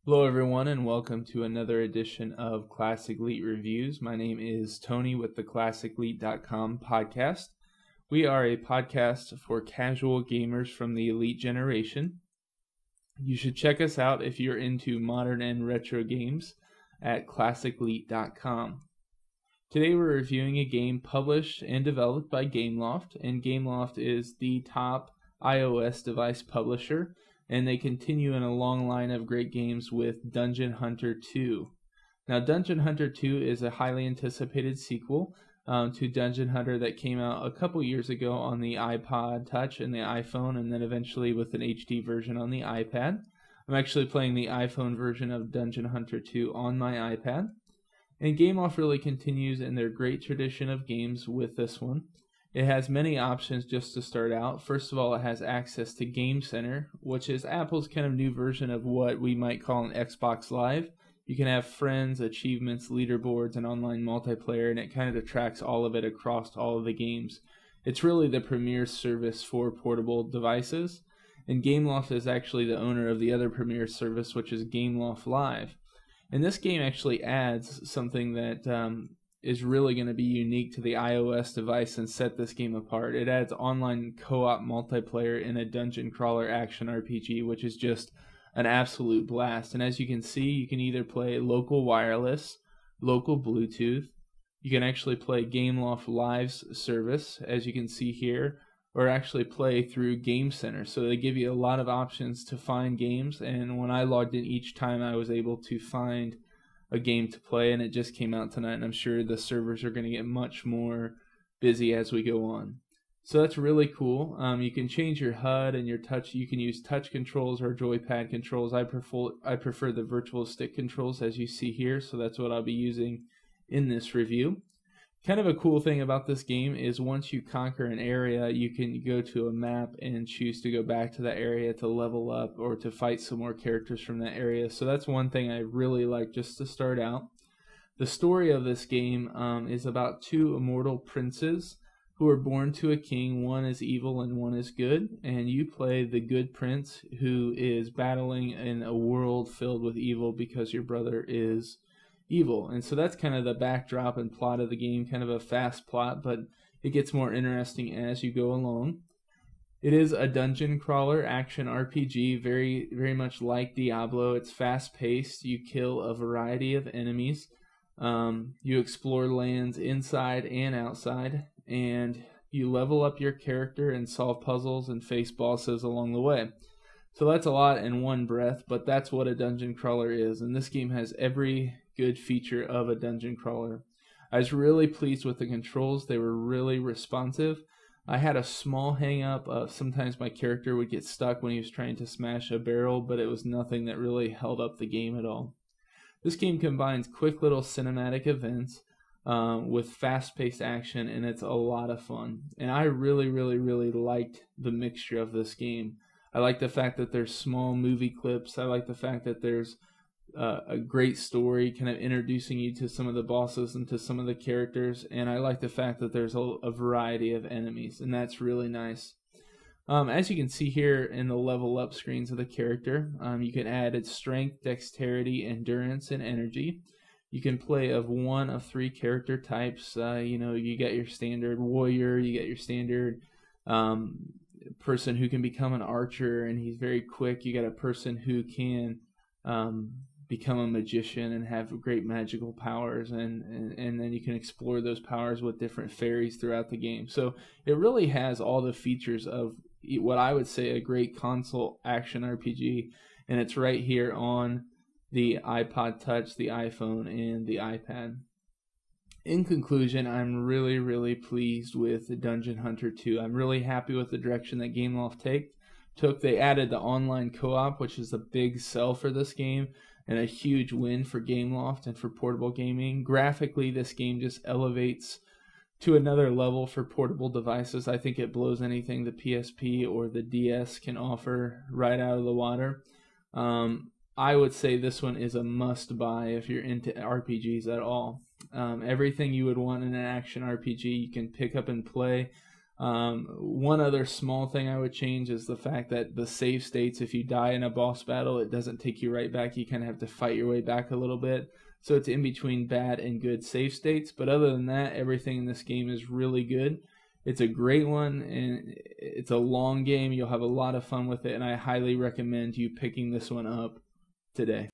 Hello everyone and welcome to another edition of Classic Elite Reviews. My name is Tony with the ClassicElite.com podcast. We are a podcast for casual gamers from the Elite generation. You should check us out if you're into modern and retro games at ClassicElite.com. Today we're reviewing a game published and developed by Gameloft, and Gameloft is the top iOS device publisher, and they continue in a long line of great games with Dungeon Hunter 2. Now, Dungeon Hunter 2 is a highly anticipated sequel to Dungeon Hunter that came out a couple years ago on the iPod Touch and the iPhone, and then eventually with an HD version on the iPad. I'm actually playing the iPhone version of Dungeon Hunter 2 on my iPad. And Gameloft really continues in their great tradition of games with this one. It has many options just to start out. First of all, it has access to Game Center, which is Apple's kind of new version of what we might call an Xbox Live. You can have friends, achievements, leaderboards, and online multiplayer, and it kind of tracks all of it across all of the games. It's really the premier service for portable devices, and Gameloft is actually the owner of the other premier service, which is Gameloft Live. And this game actually adds something that is really going to be unique to the iOS device and set this game apart. It adds online co-op multiplayer in a dungeon crawler action RPG, which is just an absolute blast. And as you can see, you can either play local wireless, local Bluetooth. You can actually play Gameloft Live's service, as you can see here, or actually play through Game Center. So they give you a lot of options to find games, and when I logged in each time, I was able to find a game to play, and it just came out tonight, and I'm sure the servers are going to get much more busy as we go on. So that's really cool. You can change your HUD and your touch. You can use touch controls or joypad controls. I prefer the virtual stick controls, as you see here, so that's what I'll be using in this review. Kind of a cool thing about this game is once you conquer an area, you can go to a map and choose to go back to that area to level up or to fight some more characters from that area. So that's one thing I really like just to start out. The story of this game is about two immortal princes who are born to a king. One is evil and one is good, and you play the good prince who is battling in a world filled with evil because your brother is evil. And so that's kind of the backdrop and plot of the game, kind of a fast plot, but it gets more interesting as you go along. It is a dungeon crawler action RPG, very much like Diablo. It's fast paced. You kill a variety of enemies. You explore lands inside and outside, and you level up your character and solve puzzles and face bosses along the way. So that's a lot in one breath, but that's what a dungeon crawler is, and this game has every good feature of a dungeon crawler. I was really pleased with the controls. They were really responsive. I had a small hang up. Sometimes my character would get stuck when he was trying to smash a barrel, but it was nothing that really held up the game at all. This game combines quick little cinematic events with fast-paced action, and it's a lot of fun. And I really liked the mixture of this game. I like the fact that there's small movie clips. I like the fact that there's a great story kind of introducing you to some of the bosses and to some of the characters, and I like the fact that there's a variety of enemies, and that's really nice. As you can see here in the level up screens of the character, you can add its strength, dexterity, endurance, and energy. You can play of one of three character types. You get your standard warrior, you get your standard person who can become an archer, and he's very quick. You got a person who can become a magician and have great magical powers, and then you can explore those powers with different fairies throughout the game. So it really has all the features of what I would say a great console action RPG, and it's right here on the iPod Touch, the iPhone, and the iPad. In conclusion, I'm really pleased with Dungeon Hunter 2. I'm really happy with the direction that Gameloft took. They added the online co-op, which is a big sell for this game, and a huge win for Gameloft and for portable gaming. Graphically, this game just elevates to another level for portable devices. I think it blows anything the PSP or the DS can offer right out of the water. I would say this one is a must-buy if you're into RPGs at all. Everything you would want in an action RPG, you can pick up and play. One other small thing I would change is the fact that the save states, if you die in a boss battle, it doesn't take you right back. You kind of have to fight your way back a little bit. So it's in between bad and good save states. But other than that, everything in this game is really good. It's a great one, and it's a long game. You'll have a lot of fun with it, and I highly recommend you picking this one up today.